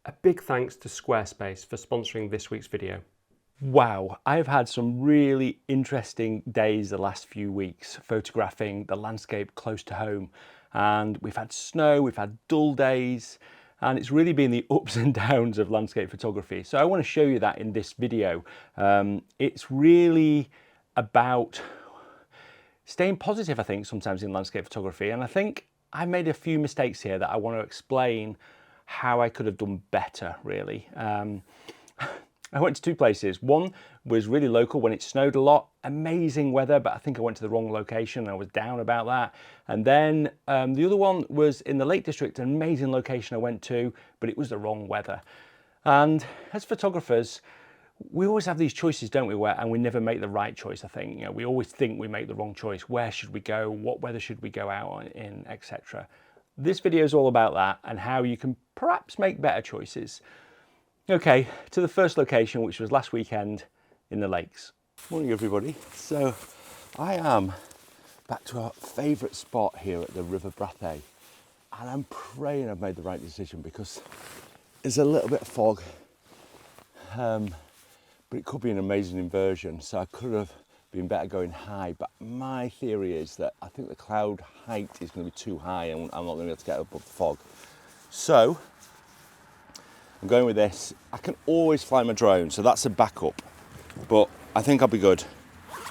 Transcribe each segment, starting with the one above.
A big thanks to Squarespace for sponsoring this week's video. Wow, I've had some really interesting days the last few weeks photographing the landscape close to home, and we've had snow, we've had dull days, and it's really been the ups and downs of landscape photography. So I want to show you that in this video. It's really about staying positive, I think, sometimes in landscape photography, and I think I made a few mistakes here that I want to explain how I could have done better, really. I went to two places. One was really local when it snowed a lot, amazing weather, but I think I went to the wrong location and I was down about that. And then the other one was in the Lake District, an amazing location I went to, but it was the wrong weather. And as photographers, we always have these choices, don't we, and we never make the right choice, I think. You know, we always think we make the wrong choice. Where should we go? What weather should we go out in, etc. This video is all about that and how you can perhaps make better choices. Okay, to the first location, which was last weekend in the lakes. Morning everybody. So I am back to our favourite spot here at the River Brathay, and I'm praying I've made the right decision because there's a little bit of fog, but it could be an amazing inversion, so I could have been better going high. But my theory is that I think the cloud height is going to be too high and I'm not going to be able to get above the fog. So I'm going with this. I can always fly my drone, so that's a backup, but I think I'll be good.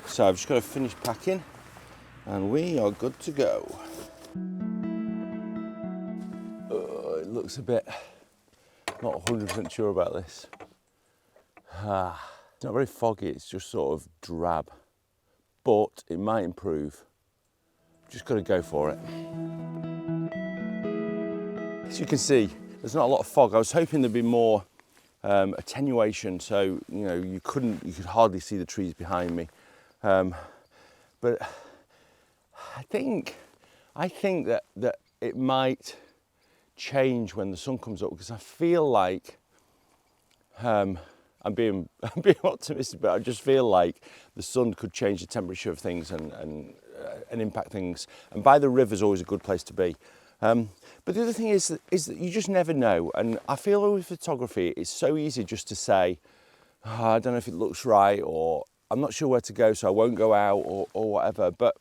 So I've just got to finish packing and we are good to go. It looks a bit, not 100% sure about this. It's not very foggy, it's just sort of drab, but it might improve. Just got to go for it. As you can see, there's not a lot of fog. I was hoping there'd be more attenuation, so you could hardly see the trees behind me. But I think that it might change when the sun comes up, because I feel like I'm being optimistic, but I just feel like the sun could change the temperature of things and impact things. And by the river is always a good place to be. But the other thing is that you just never know. And I feel with photography, it's so easy just to say, oh, I don't know if it looks right, or I'm not sure where to go, so I won't go out, or whatever. But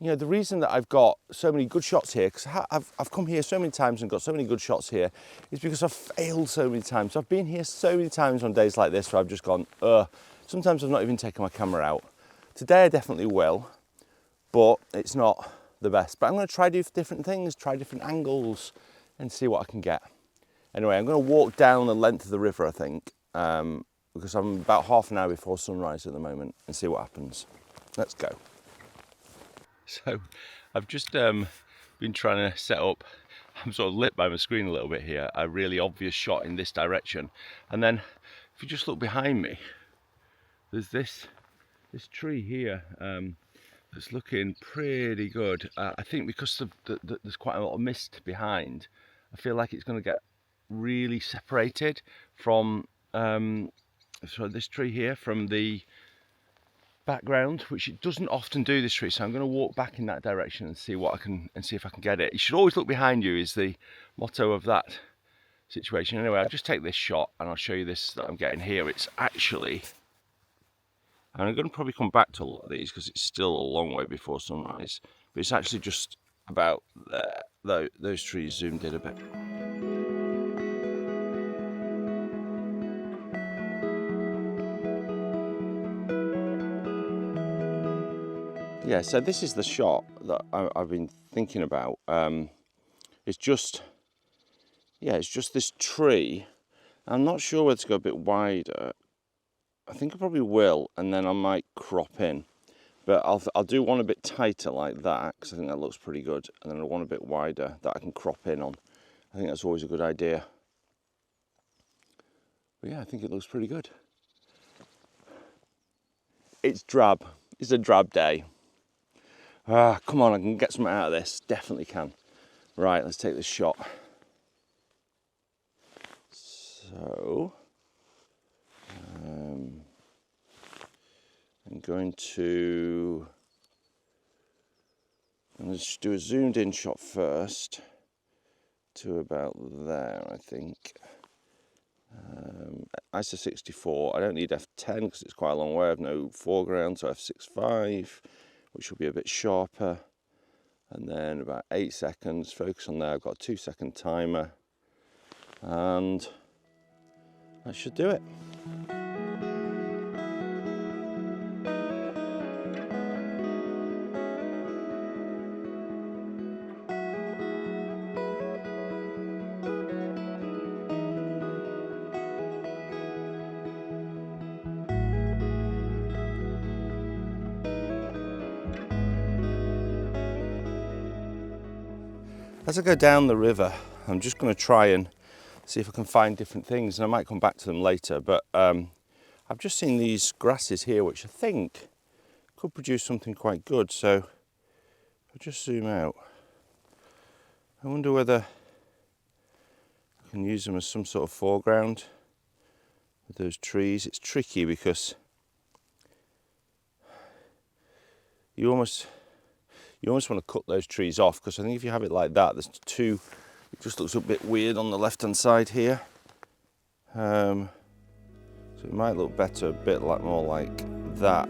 the reason that I've got so many good shots here, because I've come here so many times and got so many good shots here, is because I've failed so many times. So I've been here so many times on days like this where I've just gone, sometimes I've not even taken my camera out. Today I definitely will, but it's not the best. But I'm going to try different things, try different angles and see what I can get. Anyway, I'm going to walk down the length of the river, I think, because I'm about half an hour before sunrise at the moment, and see what happens. Let's go. So I've just been trying to set up, I'm sort of lit by my screen a little bit here, a really obvious shot in this direction. And then if you just look behind me, there's this tree here that's looking pretty good. I think because there's quite a lot of mist behind, I feel like it's going to get really separated from this tree here from the background, which it doesn't often do, this tree. So I'm going to walk back in that direction and see what I can, and see if I can get it. You should always look behind you is the motto of that situation. Anyway, I'll just take this shot and I'll show you this that I'm getting here. It's actually, and I'm going to probably come back to a lot of these because it's still a long way before sunrise, but it's actually just about there. Those trees zoomed in a bit. Yeah, so this is the shot that I've been thinking about. It's just this tree. I'm not sure whether to go a bit wider. I think I probably will, and then I might crop in. But I'll do one a bit tighter like that, because I think that looks pretty good. And then one a bit wider that I can crop in on. I think that's always a good idea. But yeah, I think it looks pretty good. It's drab. It's a drab day. Come on, I can get something out of this. Definitely can. Right, let's take this shot. So, I'm going to just do a zoomed in shot first to about there, I think. ISO 64. I don't need f10 because it's quite a long way. I have no foreground, so f6.5, which will be a bit sharper. And then about 8 seconds, focus on there. I've got a 2-second timer, and that should do it. As I go down the river, I'm just going to try and see if I can find different things, and I might come back to them later, but I've just seen these grasses here which I think could produce something quite good. So if I just zoom out, I wonder whether I can use them as some sort of foreground with those trees. It's tricky because you almost want to cut those trees off, because I think if you have it like that, there's two, it just looks a bit weird on the left hand side here. So it might look better a bit like more like that.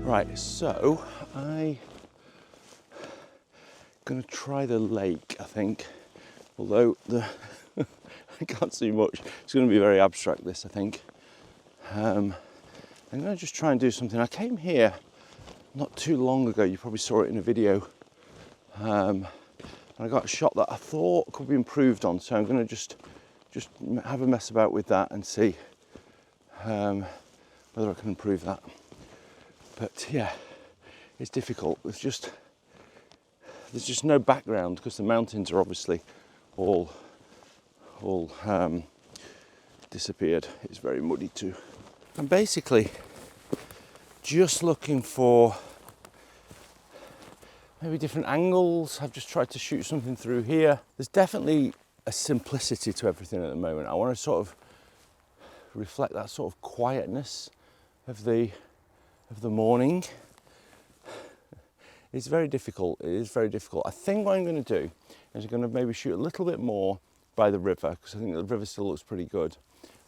Right, so I'm gonna try the lake, I think, although I can't see much. It's going to be very abstract, this, I think. I'm going to just try and do something. I came here not too long ago, you probably saw it in a video, and I got a shot that I thought could be improved on, so I'm going to just have a mess about with that and see whether I can improve that. But yeah, it's difficult. There's just no background, because the mountains are obviously all disappeared. It's very muddy too. I'm basically just looking for maybe different angles. I've just tried to shoot something through here. There's definitely a simplicity to everything at the moment. I want to sort of reflect that sort of quietness of the morning. It's very difficult. It is very difficult. I think what I'm going to do is I'm going to maybe shoot a little bit more by the river, because I think the river still looks pretty good.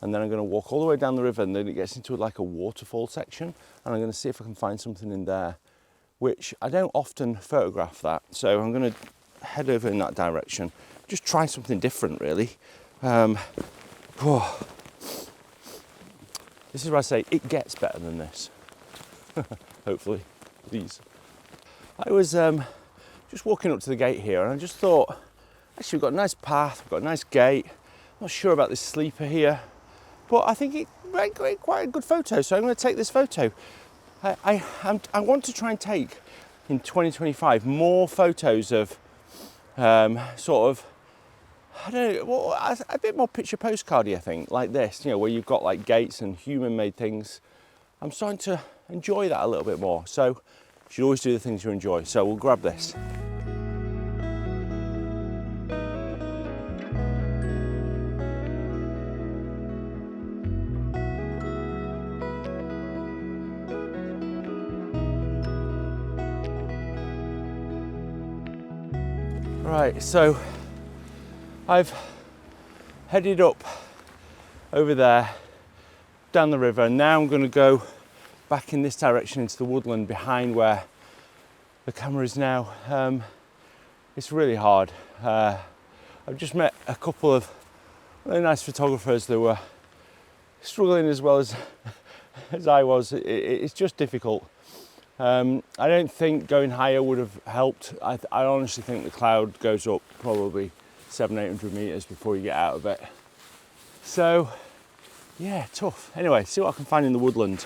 And then I'm going to walk all the way down the river, and then it gets into like a waterfall section, and I'm going to see if I can find something in there, which I don't often photograph that. So I'm going to head over in that direction, just try something different really. This is where I say it gets better than this. Hopefully, please. I was just walking up to the gate here, and I just thought, actually, we've got a nice path, we've got a nice gate. I'm not sure about this sleeper here, but I think it made quite a good photo, so I'm going to take this photo. I want to try and take, in 2025, more photos of sort of, I don't know, well, a bit more picture postcardy, I think, like this, you know, where you've got like gates and human-made things. I'm starting to enjoy that a little bit more, so you should always do the things you enjoy. So we'll grab this. Right, so I've headed up over there, down the river, and now I'm going to go back in this direction into the woodland behind where the camera is now. It's really hard. I've just met a couple of really nice photographers that were struggling as well as I was. It's just difficult. I don't think going higher would have helped. I honestly think the cloud goes up probably 700-800 meters before you get out of it. So yeah, tough. Anyway, see what I can find in the woodland.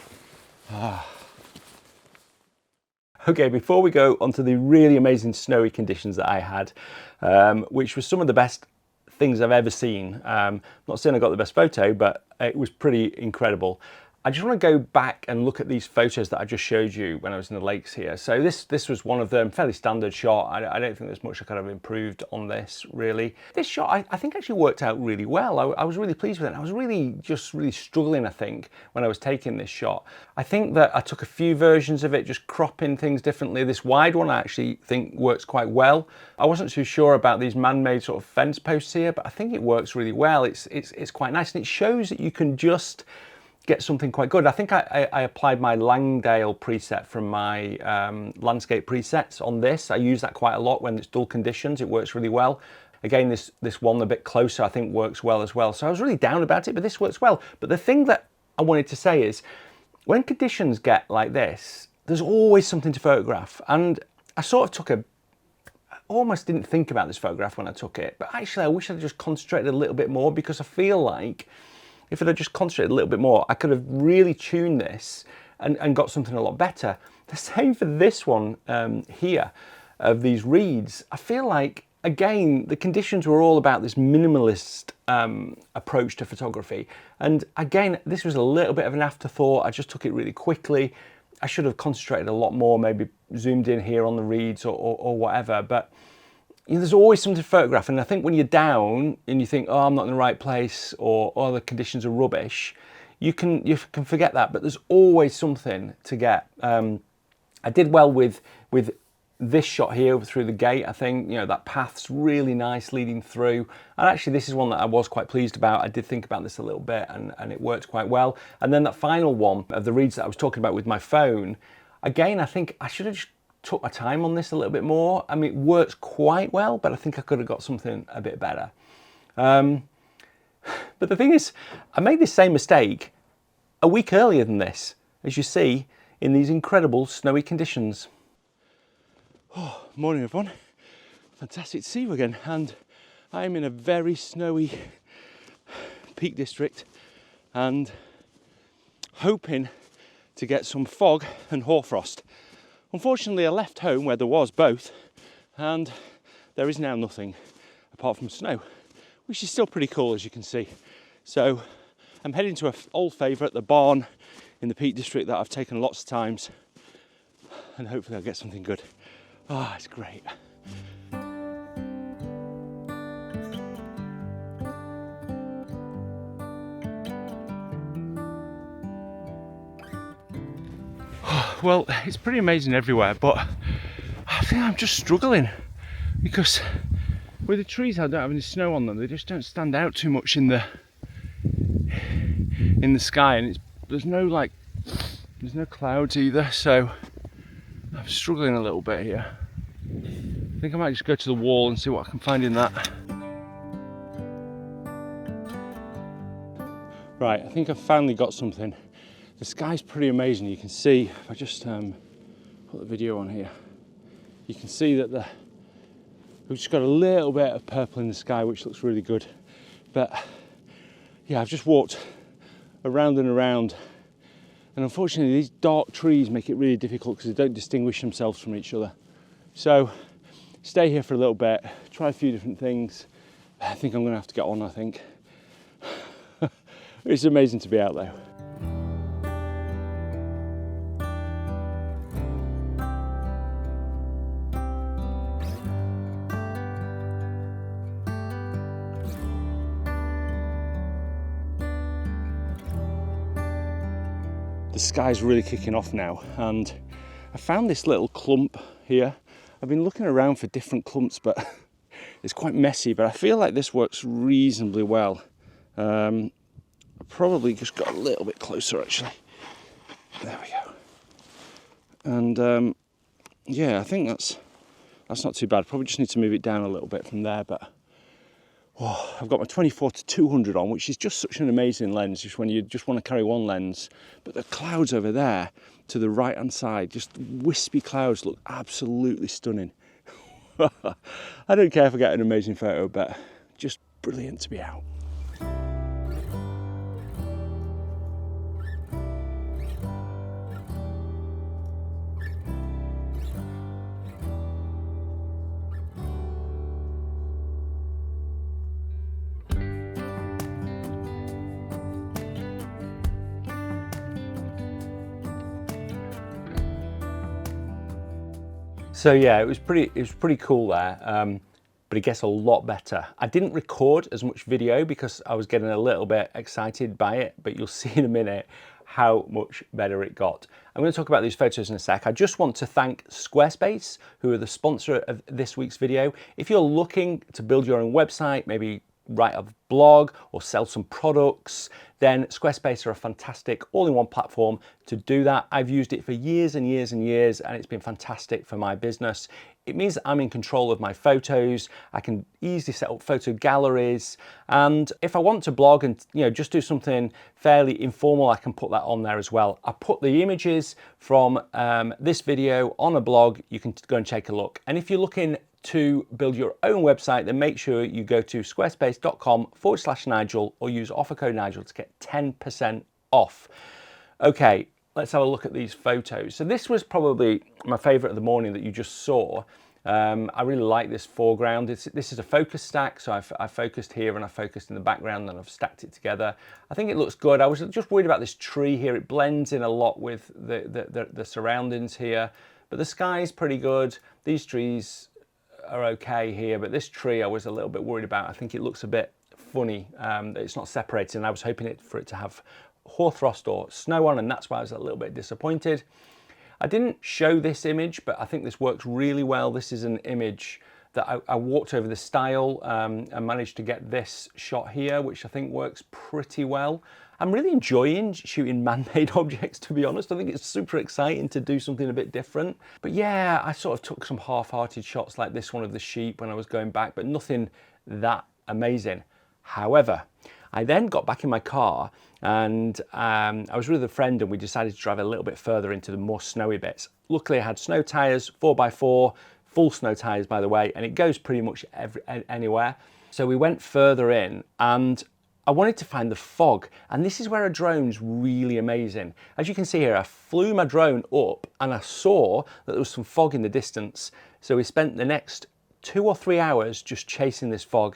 Okay, before we go onto the really amazing snowy conditions that I had, which was some of the best things I've ever seen. Not saying I got the best photo, but it was pretty incredible. I just want to go back and look at these photos that I just showed you when I was in the lakes here. So this was one of them, fairly standard shot. I don't think there's much I could have improved on this, really. This shot, I think actually worked out really well. I was really pleased with it. I was really struggling, I think, when I was taking this shot. I think that I took a few versions of it, just cropping things differently. This wide one I actually think works quite well. I wasn't too sure about these man-made sort of fence posts here, but I think it works really well. It's quite nice, and it shows that you can just get something quite good. I think I applied my Langdale preset from my landscape presets on this. I use that quite a lot when it's dull conditions. It works really well. Again, this one a bit closer I think works well as well. So I was really down about it, but this works well. But the thing that I wanted to say is, when conditions get like this, there's always something to photograph. And I sort of almost didn't think about this photograph when I took it, but actually I wish I'd just concentrated a little bit more, because I feel like if I'd just concentrated a little bit more, I could have really tuned this and got something a lot better. The same for this one here, of these reeds. I feel like, again, the conditions were all about this minimalist approach to photography. And again, this was a little bit of an afterthought. I just took it really quickly. I should have concentrated a lot more, maybe zoomed in here on the reeds or whatever. But you know, there's always something to photograph, and I think when you're down and you think, oh, I'm not in the right place, or oh, the conditions are rubbish, you can forget that. But there's always something to get. I did well with this shot here through the gate. I think, you know, that path's really nice leading through, and actually this is one that I was quite pleased about. I did think about this a little bit, and it worked quite well. And then that final one of the reeds that I was talking about with my phone, again, I think I should have just took my time on this a little bit more. I mean, it works quite well, but I think I could have got something a bit better. But the thing is, I made this same mistake a week earlier than this, as you see, in these incredible snowy conditions. Oh, morning everyone. Fantastic to see you again. And I'm in a very snowy Peak District and hoping to get some fog and hoarfrost. Unfortunately, I left home where there was both, and there is now nothing apart from snow, which is still pretty cool, as you can see. So I'm heading to an old favourite, the barn in the Peak District, that I've taken lots of times, and hopefully I'll get something good. Ah, it's great. Well, it's pretty amazing everywhere, but I think I'm just struggling, because with the trees I don't have any snow on them. They just don't stand out too much in the sky, and there's no clouds either, so I'm struggling a little bit here. I think I might just go to the wall and see what I can find in that. Right, I think I've finally got something. The sky's pretty amazing. You can see, if I just put the video on here, you can see that we've just got a little bit of purple in the sky, which looks really good. But yeah, I've just walked around and around, and unfortunately these dark trees make it really difficult because they don't distinguish themselves from each other. So stay here for a little bit, try a few different things. I think I'm gonna have to get on, I think. It's amazing to be out there. The sky's really kicking off now, and I found this little clump here. I've been looking around for different clumps, but it's quite messy, but I feel like this works reasonably well. I probably just got a little bit closer actually. There we go. And yeah, I think that's not too bad. Probably just need to move it down a little bit from there, but oh, I've got my 24-200 on, which is just such an amazing lens, just when you just want to carry one lens. But the clouds over there to the right hand side, just wispy clouds, look absolutely stunning. I don't care if I get an amazing photo, but just brilliant to be out. So yeah, it was pretty cool there, but it gets a lot better. I didn't record as much video because I was getting a little bit excited by it, but you'll see in a minute how much better it got. I'm going to talk about these photos in a sec. I just want to thank Squarespace, who are the sponsor of this week's video. If you're looking to build your own website, maybe write a blog or sell some products, then Squarespace are a fantastic all-in-one platform to do that. I've used it for years and years and years, and it's been fantastic for my business. It means that I'm in control of my photos. I can easily set up photo galleries, and if I want to blog and just do something fairly informal, I can put that on there as well. I put the images from this video on a blog. You can go and take a look, and if you're looking to build your own website, then make sure you go to squarespace.com/Nigel or use offer code Nigel to get 10% off. Okay, let's have a look at these photos. So this was probably my favorite of the morning that you just saw. I really like this foreground. This is a focus stack, so I focused here and I focused in the background and I've stacked it together. I think it looks good. I was just worried about this tree here. It blends in a lot with the surroundings here, but the sky is pretty good. These trees are okay here, but this tree I was a little bit worried about. I think it looks a bit funny that it's not separated, and I was hoping for it to have hoarfrost or snow on, and that's why I was a little bit disappointed. I didn't show this image, but I think this works really well. This is an image that I walked over the stile and managed to get this shot here, which I think works pretty well. I'm really enjoying shooting man-made objects, to be honest. I think it's super exciting to do something a bit different. But yeah, I sort of took some half-hearted shots like this one of the sheep when I was going back, but nothing that amazing. However, I then got back in my car and I was with a friend and we decided to drive a little bit further into the more snowy bits. Luckily I had snow tyres, 4x4, full snow tyres by the way, and it goes pretty much anywhere. So we went further in and I wanted to find the fog, and this is where a drone's really amazing. As you can see here, I flew my drone up and I saw that there was some fog in the distance. So we spent the next 2 or 3 hours just chasing this fog,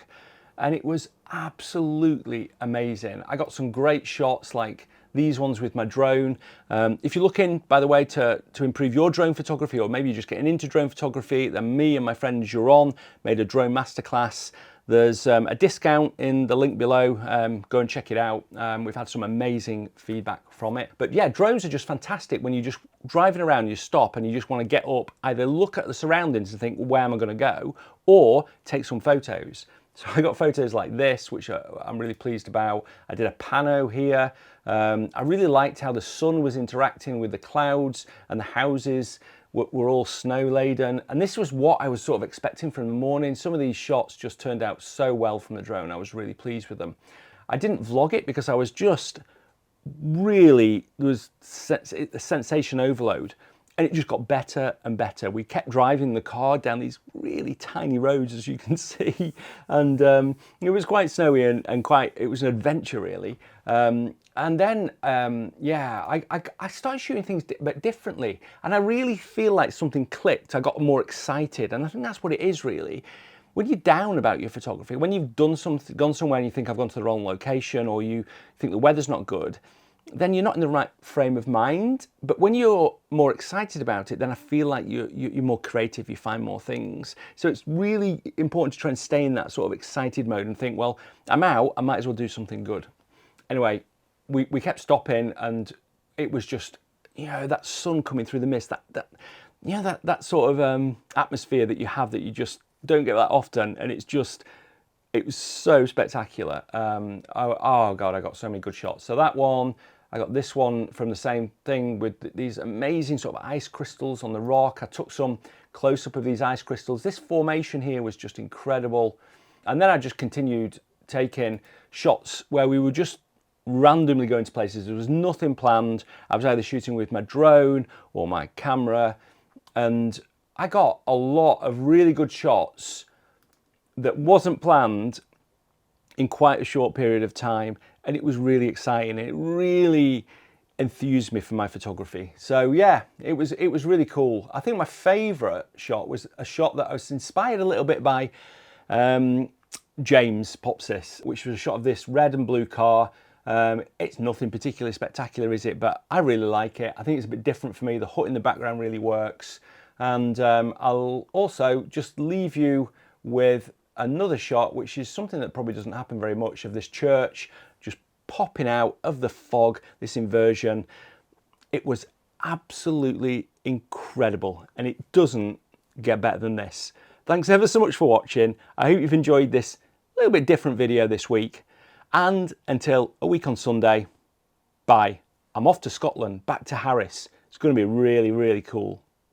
and it was absolutely amazing. I got some great shots like these ones with my drone. If you're looking, by the way, to improve your drone photography, or maybe you're just getting into drone photography, then me and my friend Juron made a drone masterclass. There's a discount in the link below. Go and check it out. We've had some amazing feedback from it. But yeah, drones are just fantastic when you're just driving around, you stop and you just want to get up, either look at the surroundings and think, where am I going to go, or take some photos. So I got photos like this, which I'm really pleased about. I did a pano here. I really liked how the sun was interacting with the clouds and the houses were all snow laden. And this was what I was sort of expecting from the morning. Some of these shots just turned out so well from the drone. I was really pleased with them. I didn't vlog it because I was just really, there was a sensation overload. And it just got better and better. We kept driving the car down these really tiny roads, as you can see. And it was quite snowy and it was an adventure really. And then, yeah, I started shooting things but differently. And I really feel like something clicked. I got more excited. And I think that's what it is really. When you're down about your photography, when you've done something, gone somewhere and you think I've gone to the wrong location, or you think the weather's not good, then you're not in the right frame of mind. But when you're more excited about it, then I feel like you're more creative, you find more things. So it's really important to try and stay in that sort of excited mode and think, well, I'm out, I might as well do something good. Anyway, we kept stopping, and it was just, that sun coming through the mist, that sort of atmosphere that you have that you just don't get that often, and it was so spectacular. Oh God, I got so many good shots. So that one, I got this one from the same thing with these amazing sort of ice crystals on the rock. I took some close-up of these ice crystals. This formation here was just incredible. And then I just continued taking shots where we were just randomly going to places. There was nothing planned. I was either shooting with my drone or my camera, and I got a lot of really good shots that wasn't planned in quite a short period of time, and it was really exciting. It really enthused me for my photography. So yeah, it was really cool. I think my favorite shot was a shot that I was inspired a little bit by James Popsis, which was a shot of this red and blue car. It's nothing particularly spectacular, is it? But I really like it. I think it's a bit different for me. The hut in the background really works. And I'll also just leave you with another shot, which is something that probably doesn't happen very much, of this church just popping out of the fog, this inversion. It was absolutely incredible, and it doesn't get better than this. Thanks ever so much for watching. I hope you've enjoyed this little bit different video this week, and until a week on Sunday, bye. I'm off to Scotland, back to Harris. It's going to be really, really cool.